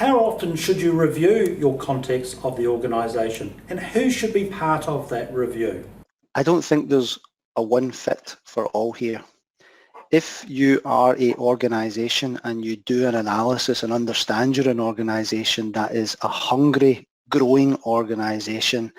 How often should you review your context of the organisation, and who should be part of that review? I don't think there's a one fit for all here. If you are an organisation and you do an analysis and understand you're an organisation that is a hungry, growing organisation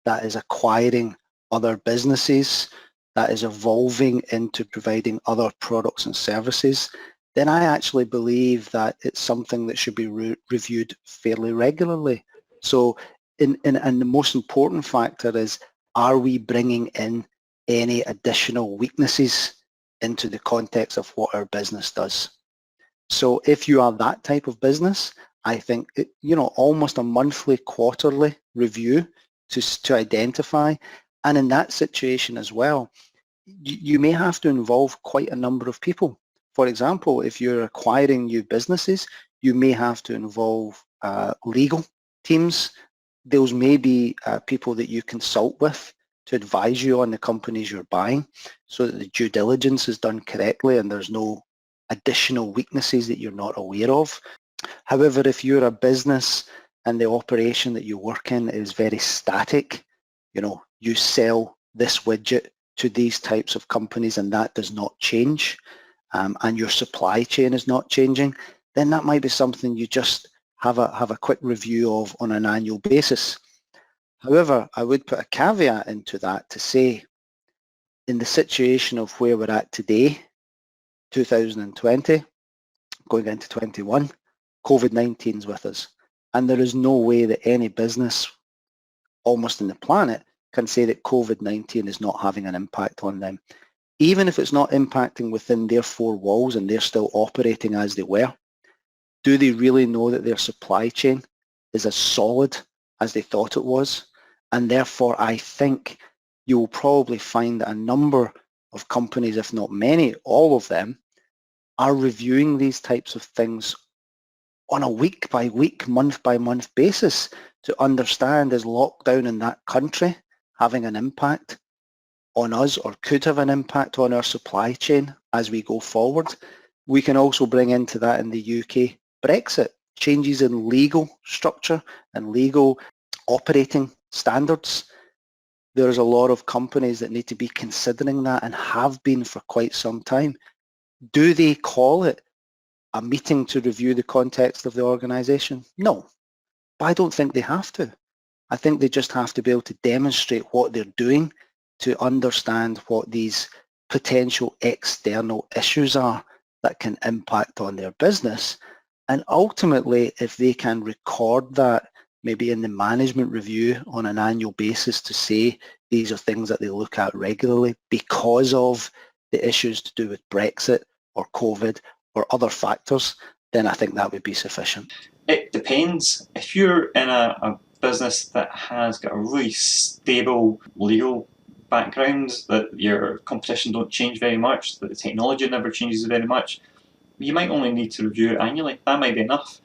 that is acquiring other businesses, that is evolving into providing other products and services, then I actually believe that it's something that should be reviewed fairly regularly. So, and the most important factor is, are we bringing in any additional weaknesses into the context of what our business does? So if you are that type of business, I think, almost a monthly, quarterly review to identify. And in that situation as well, you may have to involve quite a number of people. For example, if you're acquiring new businesses, you may have to involve legal teams. Those may be people that you consult with to advise you on the companies you're buying so that the due diligence is done correctly and there's no additional weaknesses that you're not aware of. However, if you're a business and the operation that you work in is very static, you sell this widget to these types of companies and that does not change, and your supply chain is not changing, then that might be something you just have a quick review of on an annual basis. However, I would put a caveat into that to say, in the situation of where we're at today, 2020, going into 21, COVID-19 is with us. And there is no way that any business almost in the planet can say that COVID-19 is not having an impact on them. Even if it's not impacting within their four walls and they're still operating as they were, do they really know that their supply chain is as solid as they thought it was? And therefore, I think you will probably find that a number of companies, if not many, all of them, are reviewing these types of things on a week by week, month by month basis to understand, is lockdown in that country having an impact on us or could have an impact on our supply chain as we go forward. We can also bring into that in the UK Brexit, changes in legal structure and legal operating standards. There's a lot of companies that need to be considering that and have been for quite some time. Do they call it a meeting to review the context of the organisation? No, but I don't think they have to. I think they just have to be able to demonstrate what they're doing to understand what these potential external issues are that can impact on their business. And ultimately, if they can record that maybe in the management review on an annual basis to say these are things that they look at regularly because of the issues to do with Brexit or COVID or other factors, then I think that would be sufficient. It depends. If you're in a business that has got a really stable legal background, that your competition don't change very much, that the technology never changes very much, you might only need to review it annually. That might be enough.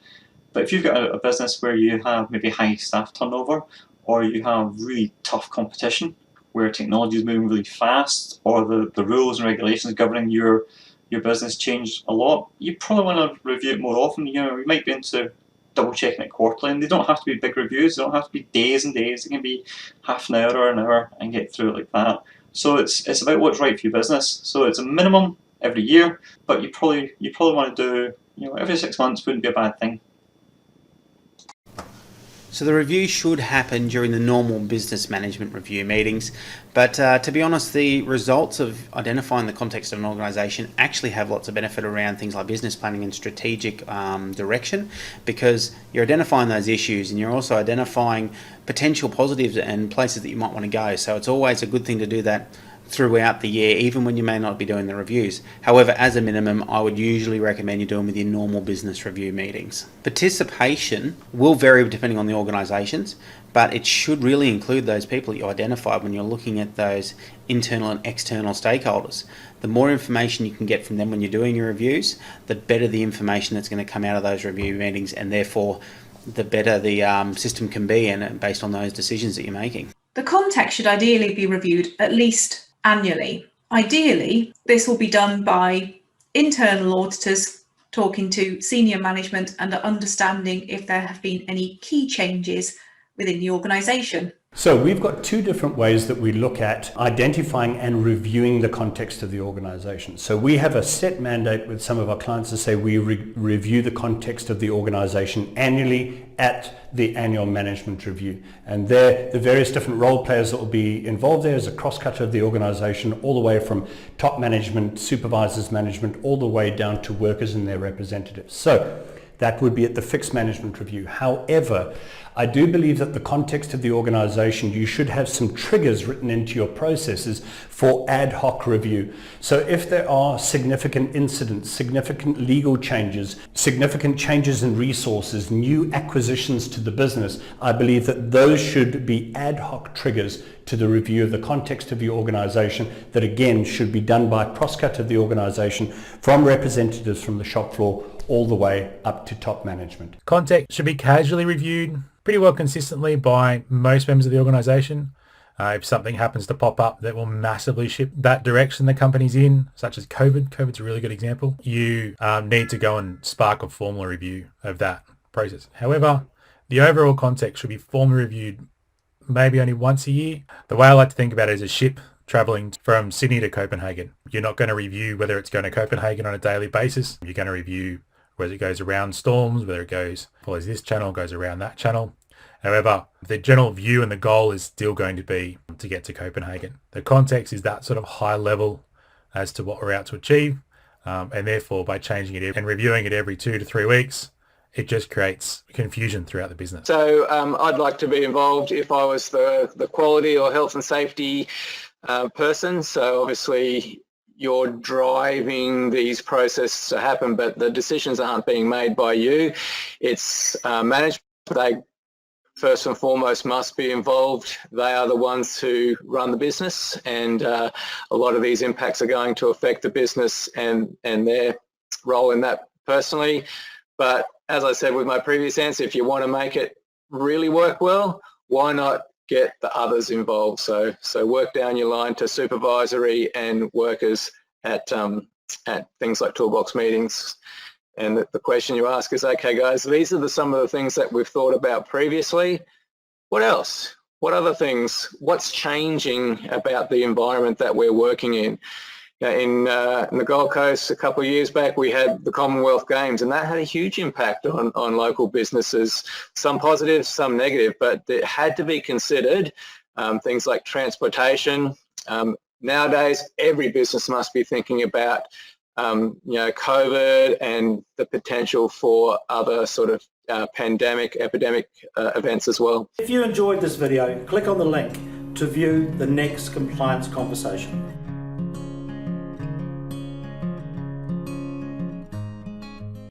But if you've got a business where you have maybe high staff turnover, or you have really tough competition, where technology is moving really fast, or the rules and regulations governing your business change a lot, you probably want to review it more often. You might be into double checking it quarterly, and they don't have to be big reviews, they don't have to be days and days, it can be half an hour or an hour and get through it like that. So it's about what's right for your business. So it's a minimum every year, but you probably want to do, every 6 months wouldn't be a bad thing. So the review should happen during the normal business management review meetings, but to be honest, the results of identifying the context of an organisation actually have lots of benefit around things like business planning and strategic direction, because you're identifying those issues and you're also identifying potential positives and places that you might want to go. So it's always a good thing to do that throughout the year, even when you may not be doing the reviews. However, as a minimum, I would usually recommend you do them with your normal business review meetings. Participation will vary depending on the organisations, but it should really include those people that you identified when you're looking at those internal and external stakeholders. The more information you can get from them when you're doing your reviews, the better the information that's going to come out of those review meetings, and therefore the better the system can be, and based on those decisions that you're making. The context should ideally be reviewed at least annually. Ideally, this will be done by internal auditors talking to senior management and understanding if there have been any key changes within the organisation. So we've got two different ways that we look at identifying and reviewing the context of the organisation. So we have a set mandate with some of our clients to say we review the context of the organisation annually at the annual management review. And there, the various different role players that will be involved there is a cross-cut of the organisation, all the way from top management, supervisors management, all the way down to workers and their representatives. So that would be at the fixed management review. However, I do believe that the context of the organisation, you should have some triggers written into your processes for ad hoc review. So if there are significant incidents, significant legal changes, significant changes in resources, new acquisitions to the business, I believe that those should be ad hoc triggers to the review of the context of the organisation that again should be done by cross-cut of the organisation from representatives from the shop floor all the way up to top management. Context should be casually reviewed pretty well consistently by most members of the organisation. If something happens to pop up that will massively shift that direction the company's in, such as COVID's a really good example, you need to go and spark a formal review of that process. However, the overall context should be formally reviewed maybe only once a year. The way I like to think about it is a ship traveling from Sydney to Copenhagen. You're not going to review whether it's going to Copenhagen on a daily basis. You're going to review whether it goes around storms, whether it follows this channel, goes around that channel. However, the general view and the goal is still going to be to get to Copenhagen. The context is that sort of high level as to what we're out to achieve. And therefore, by changing it and reviewing it every 2 to 3 weeks, it just creates confusion throughout the business. So I'd like to be involved if I was the quality or health and safety person. So obviously you're driving these processes to happen, but the decisions aren't being made by you. It's management. They first and foremost must be involved. They are the ones who run the business, and a lot of these impacts are going to affect the business and their role in that personally. But as I said with my previous answer, if you want to make it really work well, why not get the others involved? So work down your line to supervisory and workers at things like toolbox meetings. And the question you ask is, okay guys, these are some of the things that we've thought about previously. What else? What other things? What's changing about the environment that we're working in? In the Gold Coast a couple of years back, we had the Commonwealth Games, and that had a huge impact on local businesses, some positive, some negative, but it had to be considered. Things like transportation. Nowadays, every business must be thinking about COVID and the potential for other sort of epidemic events as well. If you enjoyed this video, click on the link to view the next compliance conversation.